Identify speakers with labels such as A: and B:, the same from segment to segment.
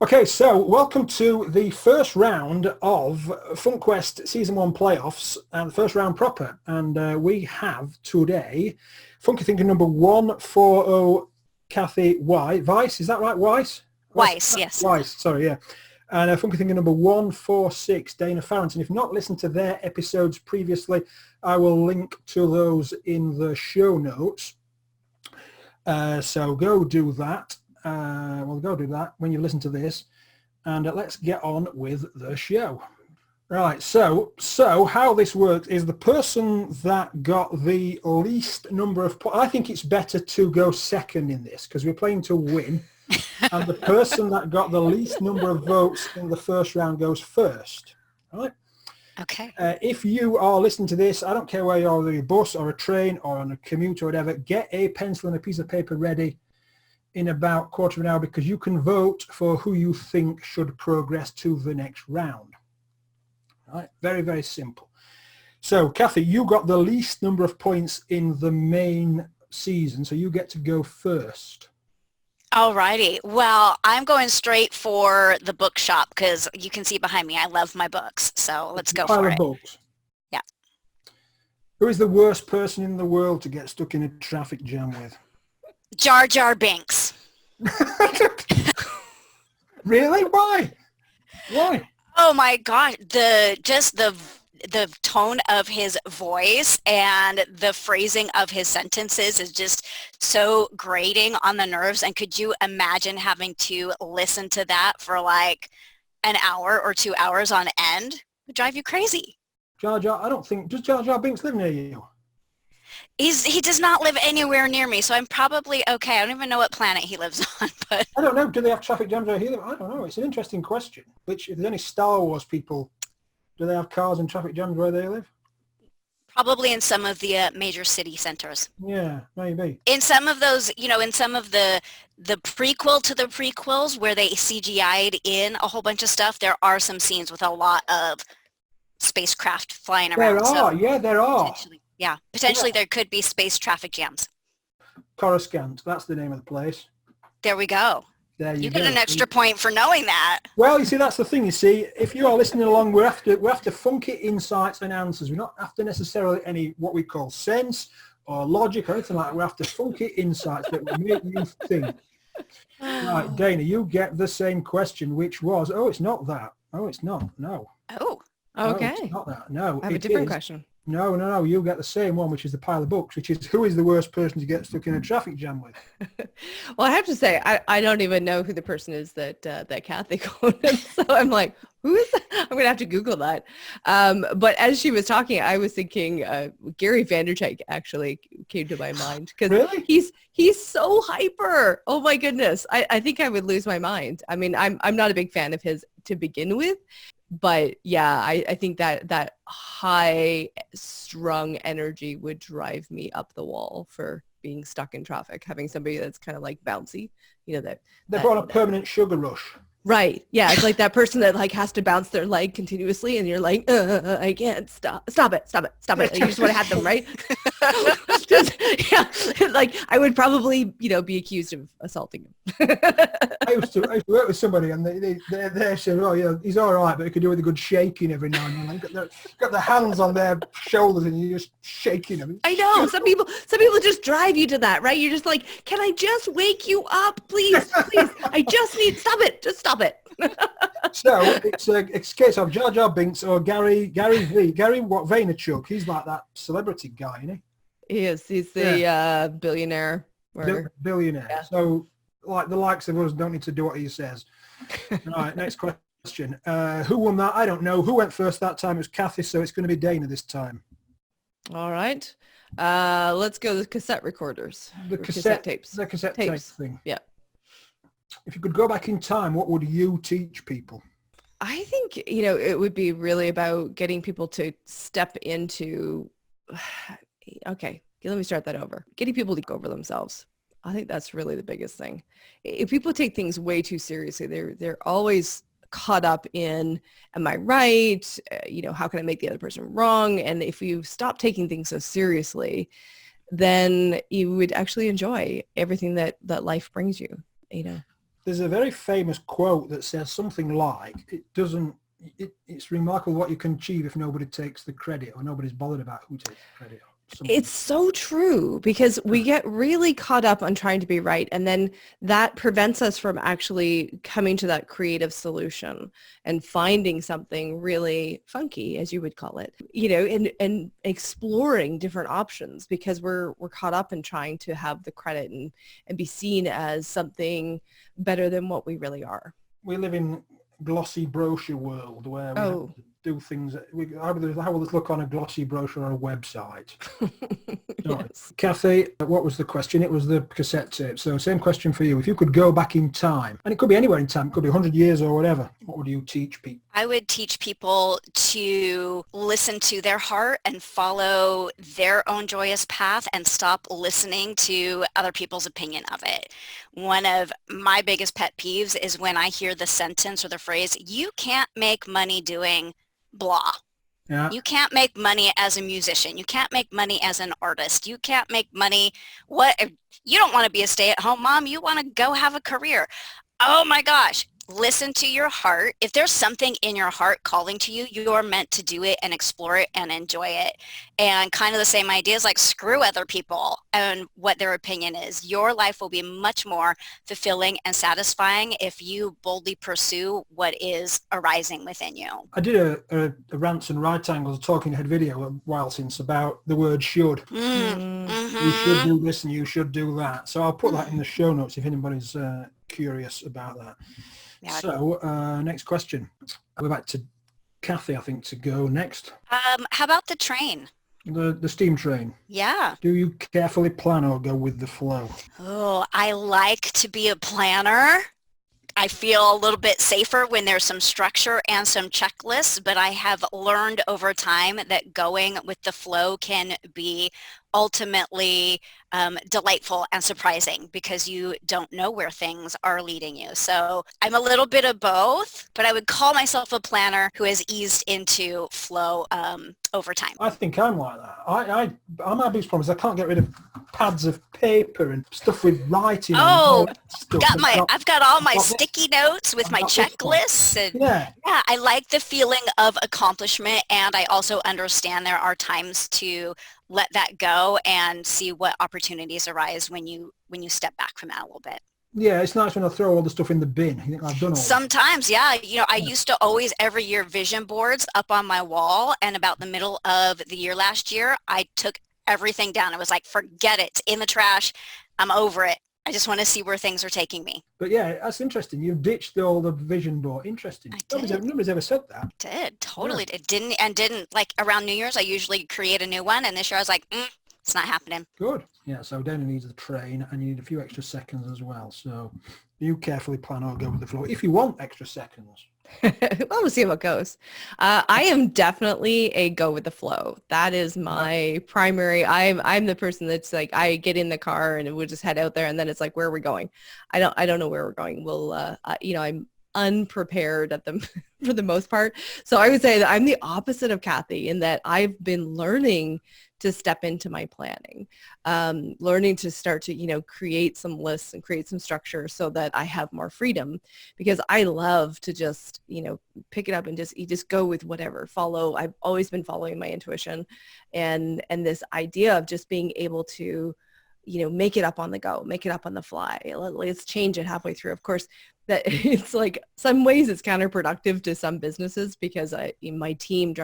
A: Okay, so welcome to the first round of FunkQuest Season 1 playoffs and the first round proper. And we have today Funky Thinker number 140, Cathy Weiss. Is that right, Weiss?
B: Weiss, yes.
A: Weiss, sorry, yeah. And Funky Thinker number 146, Dana Pharant. And if you've not listened to their episodes previously, I will link to those in the show notes. So go do that. We'll go do that when you listen to this, and let's get on with the show. Right, so how this works is the person that got the least number of points, I think it's better to go second in this because we're playing to win, and the person that got the least number of votes in the first round goes first. All right?
B: Okay.
A: If you are listening to this, I don't care where you are, whether you're a bus or a train or on a commute or whatever, get a pencil and a piece of paper ready in about a quarter of an hour because you can vote for who you think should progress to the next round. All right, very, very simple. So, Cathy, you got the least number of points in the main season, so you get to go first.
B: Alrighty. Well, I'm going straight for the bookshop because you can see behind me, I love my books. So let's go for it.
A: Books.
B: Yeah.
A: Who is the worst person in the world to get stuck in a traffic jam with?
B: Jar Jar Binks.
A: Really? Why?
B: Oh my gosh, the tone of his voice and the phrasing of his sentences is just so grating on the nerves. And could you imagine having to listen to that for like an hour or 2 hours on end? It would drive you crazy.
A: Jar Jar, I don't think, does Jar Jar Binks live near you?
B: He does not live anywhere near me, so I'm probably okay. I don't even know what planet he lives on, but
A: I don't know. Do they have traffic jams where he lives? I don't know. It's an interesting question. If there's any Star Wars people, do they have cars and traffic jams where they live?
B: probably in some of the major city centers.
A: Yeah, maybe.
B: In some of those, in some of the prequel to the prequels where they CGI'd in a whole bunch of stuff, there are some scenes with a lot of spacecraft flying around.
A: There are.
B: Potentially there could be space traffic jams.
A: Coruscant, that's the name of the place.
B: There we go.
A: There you
B: get an extra point for knowing that.
A: Well, you see, that's the thing. You see, if you are listening along, we're after funky insights and answers. We're not after necessarily any what we call sense or logic or anything like that. We're after funky insights that will make you think. Right, Dana, you get the same question, which was, it's not that. Oh, it's not. No.
B: Oh.
C: Okay.
A: No, it's not that. No.
C: I have a different question.
A: No. You get the same one, which is the pile of books, which is who is the worst person to get stuck in a traffic jam with?
C: Well, I have to say, I don't even know who the person is that Cathy quoted. So I'm like, who is that? I'm going to have to Google that. But as she was talking, I was thinking Gary Vanderchuk actually came to my mind because
A: really?
C: he's so hyper. Oh my goodness. I think I would lose my mind. I mean, I'm not a big fan of his to begin with. But yeah, I think that high strung energy would drive me up the wall for being stuck in traffic, having somebody that's kind of like bouncy,
A: They're on a permanent sugar rush.
C: Right. Yeah. It's like that person that like has to bounce their leg continuously and you're like, I can't stop it. And you just want to have them, right? Like I would probably, be accused of assaulting him.
A: I used to work with somebody and they said, oh yeah, he's all right, but he could do with a good shaking every now and then. Got the hands on their shoulders and you're just shaking them.
C: I know. Some people just drive you to that, right? You're just like, can I just wake you up, please? I just need, stop it. Just stop it.
A: So it's a case of Jar Jar Binks or Gary Vaynerchuk. He's like that celebrity guy, isn't he?
C: He is. He's the billionaire.
A: Billionaire.
C: Yeah.
A: So like the likes of us don't need to do what he says. Right, next question. Who won that? I don't know. Who went first that time? It was Cathy, so it's going to be Dana this time.
C: All right. Let's go with cassette recorders.
A: The cassette tapes. The cassette tape thing.
C: Yeah.
A: If you could go back in time, what would you teach people?
C: I think, it would be really about getting people to step into, okay, let me start that over. Getting people to go over themselves. I think that's really the biggest thing. If people take things way too seriously, they're always caught up in, am I right? How can I make the other person wrong? And if you stop taking things so seriously, then you would actually enjoy everything that life brings you,
A: There's a very famous quote that says something like, it's remarkable what you can achieve if nobody takes the credit, or nobody's bothered about who takes the credit.
C: It's so true, because we get really caught up on trying to be right, and then that prevents us from actually coming to that creative solution and finding something really funky, as you would call it, and exploring different options, because we're caught up in trying to have the credit and be seen as something better than what we really are.
A: We live in glossy brochure world where we have to do things. How will this look on a glossy brochure on a website?
C: Yes.
A: Cathy, what was the question? It was the cassette tape. So same question for you. If you could go back in time, and it could be anywhere in time, it could be 100 years or whatever, what would you teach people?
B: I would teach people to listen to their heart and follow their own joyous path and stop listening to other people's opinion of it. One of my biggest pet peeves is when I hear the sentence or the phrase, you can't make money doing blah.
A: Yeah.
B: You can't make money as a musician. You can't make money as an artist. You can't make money. You don't want to be a stay-at-home mom. You want to go have a career. Oh my gosh. Listen to your heart. If there's something in your heart calling to you, you're meant to do it and explore it and enjoy it. And kind of the same idea is like, screw other people and what their opinion is. Your life will be much more fulfilling and satisfying if you boldly pursue what is arising within you.
A: I did a rants and right angles talking head video a while since about the word should.
B: Mm-hmm.
A: You should do this and you should do that. So I'll put that in the show notes if anybody's curious about that.
B: Yeah.
A: So next question. We're back to Cathy, I think, to go next.
B: How about the train?
A: The steam train.
B: Yeah.
A: Do you carefully plan or go with the flow?
B: Oh, I like to be a planner. I feel a little bit safer when there's some structure and some checklists, but I have learned over time that going with the flow can be ultimately delightful and surprising because you don't know where things are leading you. So I'm a little bit of both, but I would call myself a planner who has eased into flow over time.
A: I think I'm like that. My biggest problem is I can't get rid of pads of paper and stuff with writing.
B: Oh,
A: and stuff.
B: I've got all my sticky notes with my checklists. And
A: yeah,
B: I like the feeling of accomplishment, and I also understand there are times to let that go and see what opportunities arise when you step back from that a little bit.
A: Yeah, it's nice when I throw all the stuff in the bin. I think I've done all
B: Sometimes, yeah. I used to always every year vision boards up on my wall, and about the middle of the year last year, I took everything down. I was like, forget it, it's in the trash. I'm over it. I just want to see where things are taking me.
A: But yeah, that's interesting. You ditched all the vision board. Interesting. Nobody's ever said that.
B: Did totally. Yeah. It didn't like around New Year's. I usually create a new one, and this year I was like, it's not happening.
A: Good. Yeah. So Dana needs the train, and you need a few extra seconds as well. So you carefully plan or go with the flow if you want extra seconds.
C: Well, we'll see how it goes. I am definitely a go with the flow. That is my primary. I'm the person that's like, I get in the car and we'll just head out there, and then it's like, where are we going? I don't know where we're going. We'll, I'm unprepared for the most part. So I would say that I'm the opposite of Cathy in that I've been learning to step into my planning, learning to start to, create some lists and create some structure so that I have more freedom, because I love to just, pick it up and just go with whatever, follow. I've always been following my intuition and this idea of just being able to, make it up on the go, make it up on the fly. Let's change it halfway through. Of course, that it's like some ways it's counterproductive to some businesses because my team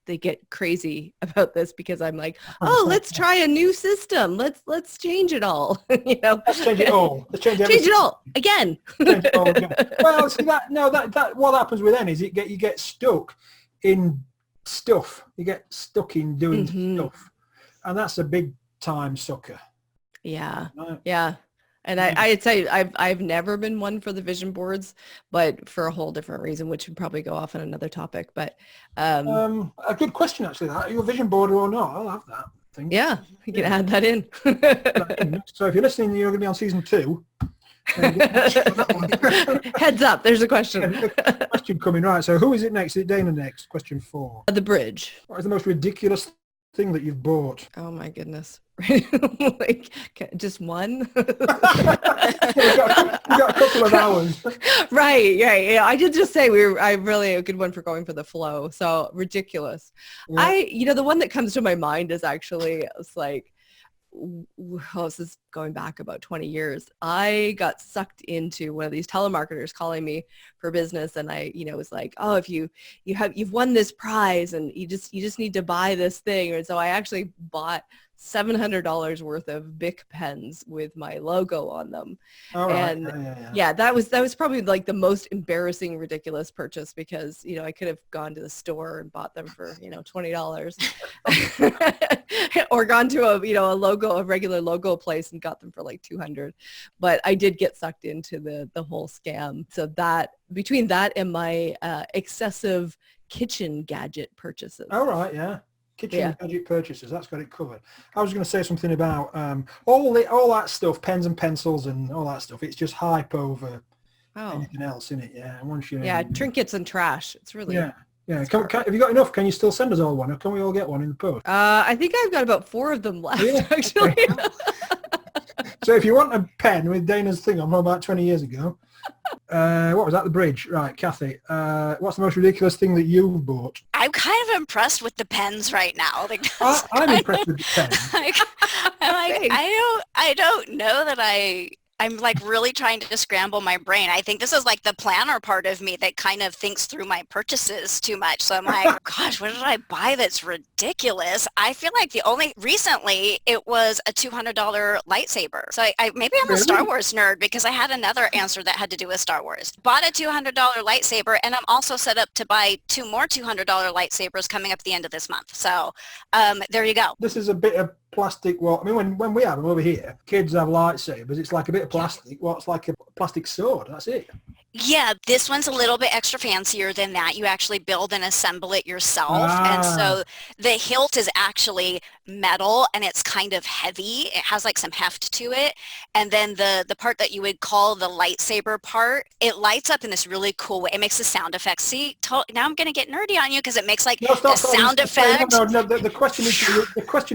C: they get crazy about this because I'm like, oh, let's try a new system. Let's change it all.
A: Let's change it all. Let's change
C: it all again.
A: Change it all again. Well, see that what happens with them is you get stuck in stuff. You get stuck in doing stuff, and that's a big time sucker.
C: Yeah,
A: right?
C: Yeah. And I'd say I've never been one for the vision boards, but for a whole different reason, which would probably go off on another topic. But
A: a good question actually. Are you a vision boarder or not? I'll have that thing.
C: Yeah, you can add that in.
A: So if you're listening, you're going to be on season 2.
C: Heads up, there's a question.
A: Question coming right. So who is it next? Is it Dana next? Question 4.
C: The bridge.
A: What is the most ridiculous thing that you've bought?
C: Oh my goodness. Like just one?
A: We've got a couple of hours.
C: Right. Yeah. I did just say I'm really a good one for going for the flow. So ridiculous.
A: Yeah.
C: The one that comes to my mind is actually, it's like, this is going back about 20 years. I got sucked into one of these telemarketers calling me for business, and I, was like, oh, if you've won this prize, and you just need to buy this thing. And so I actually bought $700 worth of Bic pens with my logo on them.
A: All right.
C: And that was probably like the most embarrassing, ridiculous purchase, because I could have gone to the store and bought them for $20 or gone to a regular logo place and got them for like $200. But I did get sucked into the whole scam. So that, between that and my excessive kitchen gadget purchases.
A: All right. Yeah. Kitchen gadget purchases, that's got it covered. I was going to say something about all that stuff, pens and pencils and all that stuff. It's just hype over anything else, isn't it? Yeah. And once
C: trinkets and trash. It's really
A: yeah. Have you got enough? Can you still send us all one, or can we all get one in the post?
C: I think I've got about 4 of them left, actually.
A: So if you want a pen with Dana's thing on from about 20 years ago, what was that? The bridge, right? Kathy, what's the most ridiculous thing that you've bought?
B: I'm kind of impressed with the pens right now.
A: I'm impressed with the pens.
B: I don't know that I'm like really trying to scramble my brain. I think this is like the planner part of me that kind of thinks through my purchases too much. So I'm like, gosh, what did I buy that's ridiculous? I feel like recently it was a $200 lightsaber. So maybe I'm a Star Wars nerd, because I had another answer that had to do with Star Wars. Bought a $200 lightsaber, and I'm also set up to buy 2 more $200 lightsabers coming up at the end of this month. So there you go.
A: This is a bit of plastic. Well, I mean, when we have them over here, kids have lightsabers. It's like a bit of plastic. Well, it's like a plastic sword. That's it.
B: Yeah, this one's a little bit extra fancier than that. You actually build and assemble it yourself. And so the hilt is actually metal, and it's kind of heavy. It has like some heft to it. And then the part that you would call the lightsaber part, it lights up in this really cool way. It makes the sound effects. See, now I'm going to get nerdy on you, because it makes like the sound effect.
A: No, the question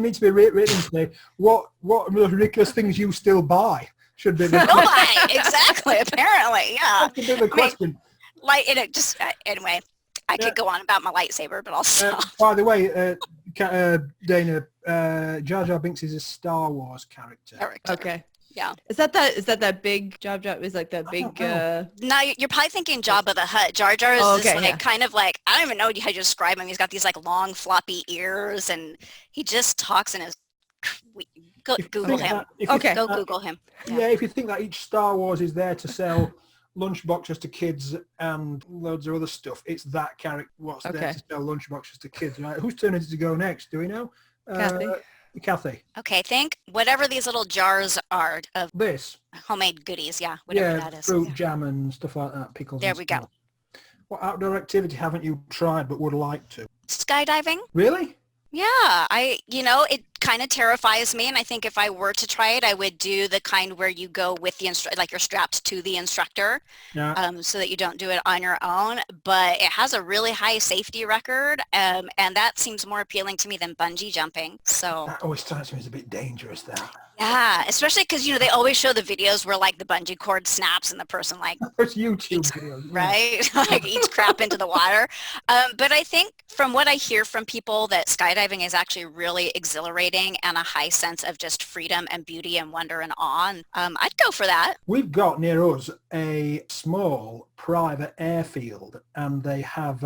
A: needs to be written today. What ridiculous things you still buy? Should be
B: exactly. Apparently, yeah.
A: That should be the question.
B: Anyway, I could go on about my lightsaber, but I'll stop.
A: By the way, Dana, Jar Jar Binks is a Star Wars character.
C: Okay.
B: Yeah.
C: Is that big Jar? Is like the big?
B: No, you're probably thinking Jabba the Hutt. Jar Jar is kind of like, I don't even know how to describe him. He's got these like long floppy ears, and he just talks in his. Google him. Go Google him.
A: Yeah, if you think that each Star Wars is there to sell lunchboxes to kids and loads of other stuff, it's that character what's there to sell lunchboxes to kids. Right? Whose turn is it to go next? Do we know? Kathy.
B: Okay, think whatever these little jars are of
A: this
B: homemade goodies. Yeah, whatever that is.
A: Fruit jam and stuff like that. Pickles.
B: There we go.
A: What outdoor activity haven't you tried but would like to?
B: Skydiving.
A: Really?
B: Yeah, it kind of terrifies me, and I think if I were to try it, I would do the kind where you go with the like you're strapped to the instructor, so that you don't do it on your own. But it has a really high safety record, and that seems more appealing to me than bungee jumping. So
A: that always strikes me as a bit dangerous. That.
B: Yeah, especially because they always show the videos where like the bungee cord snaps and the person like
A: it's YouTube videos,
B: right? Like eats crap into the water. But I think from what I hear from people that skydiving is actually really exhilarating and a high sense of just freedom and beauty and wonder and awe. And, I'd go for that.
A: We've got near us a small private airfield, and they have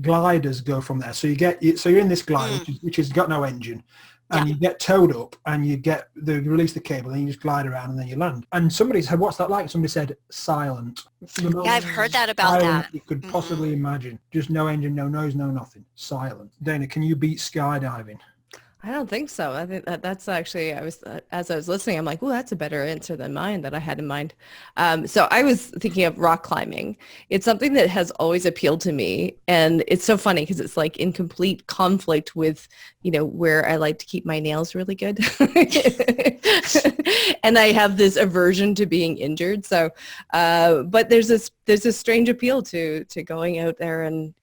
A: gliders go from there. So you're in this glider which has got no engine. And you get towed up, and they release the cable, and you just glide around, and then you land. And somebody said, "What's that like?" Somebody said, "Silent."
B: Yeah, I've heard that about that.
A: You could possibly imagine. Just no engine, no noise, no nothing. Silent. Dana, can you beat skydiving?
C: I don't think so. I think that's actually, as I was listening, I'm like, oh, that's a better answer than mine that I had in mind. So I was thinking of rock climbing. It's something that has always appealed to me. And it's so funny because it's like in complete conflict with, where I like to keep my nails really good. And I have this aversion to being injured. So, but there's this strange appeal to going out there and,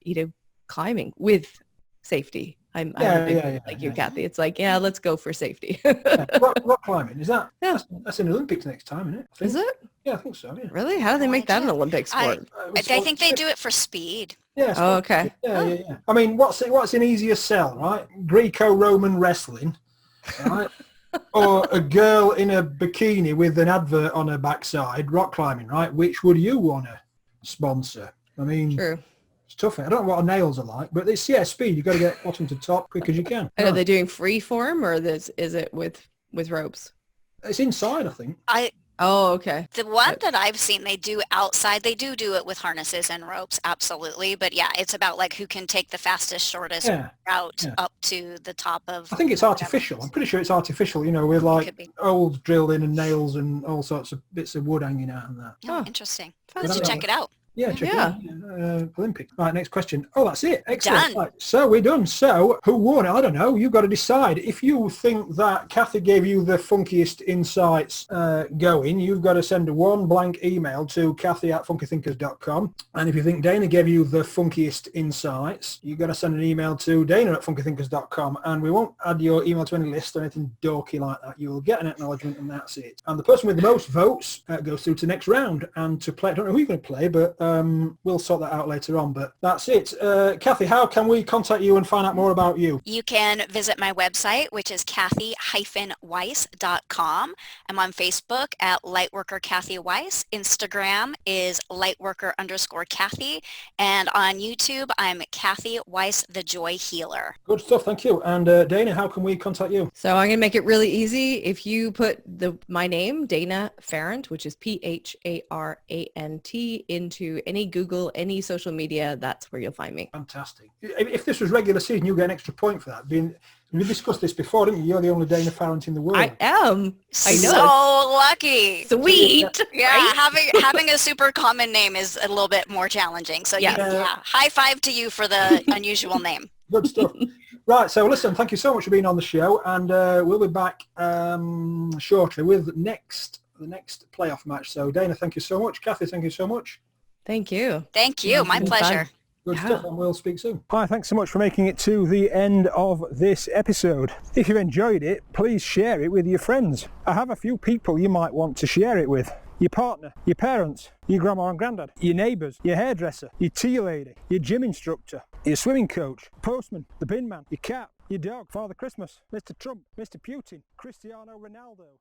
C: climbing with safety. I'm
A: Yeah,
C: a big
A: yeah, yeah,
C: like you,
A: yeah.
C: Kathy. It's like, yeah, let's go for safety.
A: Yeah. Rock climbing, is that?
C: Yeah.
A: That's in the Olympics next time, isn't it? I think.
C: Is it?
A: Yeah, I think so, yeah.
C: Really? How do they
B: No
C: make that an
B: idea.
C: Olympic sport?
B: I think they do it for speed.
A: Yeah,
C: Oh, okay.
A: yeah, yeah, yeah. I mean, what's an easier sell, right? Greco-Roman wrestling, right? Or a girl in a bikini with an advert on her backside, rock climbing, right? Which would you want to sponsor? I mean,
C: True.
A: it's tough. I don't know what our nails are like, but it's, speed. You've got to get bottom to top quick as you can.
C: And are they doing free form or is it with ropes?
A: It's inside, I think.
C: Oh, okay.
B: The one that I've seen, they do outside. They do it with harnesses and ropes, absolutely. But yeah, it's about like who can take the fastest, shortest route up to the top of.
A: I think it's artificial. I'm pretty sure it's artificial. With like holes drilled in and nails and all sorts of bits of wood hanging out and that.
B: Oh, interesting.
C: Fun.
B: Let's check it out.
A: Yeah, check it out. Olympic. Right, next question. Oh, that's it. Excellent.
B: Done.
A: Right, so we're done. So who won? I don't know. You've got to decide. If you think that Cathy gave you the funkiest insights going, you've got to send one blank email to Cathy@funkythinkers.com. And if you think Dana gave you the funkiest insights, you've got to send an email to Dana@funkythinkers.com. And we won't add your email to any list or anything dorky like that. You will get an acknowledgement and that's it. And the person with the most votes goes through to next round. And to play, I don't know who you're going to play, but we'll sort that out later on, but that's it. Cathy, how can we contact you and find out more about you?
B: You can visit my website, which is Cathy-Weiss.com. I'm on Facebook at Lightworker Cathy Weiss. Instagram is Lightworker_Cathy. And on YouTube, I'm Cathy Weiss, the Joy Healer.
A: Good stuff, thank you. And Dana, how can we contact you?
C: So I'm going to make it really easy. If you put my name, Dana Pharant, which is Pharant, into any Google, any social media, that's where you'll find me.
A: Fantastic. If this was regular season, you get an extra point for that. We discussed this before, didn't you? You're the only Dana Pharant in the world.
C: I am. I know.
B: So lucky.
C: Sweet.
B: Yeah,
C: right?
B: having a super common name is a little bit more challenging. So yeah, high five to you for the unusual name.
A: Good stuff. Right, so listen, thank you so much for being on the show, and we'll be back shortly with the next playoff match. So Dana, thank you so much. Cathy, thank you so much.
C: Thank you.
B: Thank you. My pleasure.
A: Good stuff, and we'll speak soon. Hi, thanks so much for making it to the end of this episode. If you've enjoyed it, please share it with your friends. I have a few people you might want to share it with. Your partner, your parents, your grandma and granddad, your neighbours, your hairdresser, your tea lady, your gym instructor, your swimming coach, postman, the bin man, your cat, your dog, Father Christmas, Mr. Trump, Mr. Putin, Cristiano Ronaldo.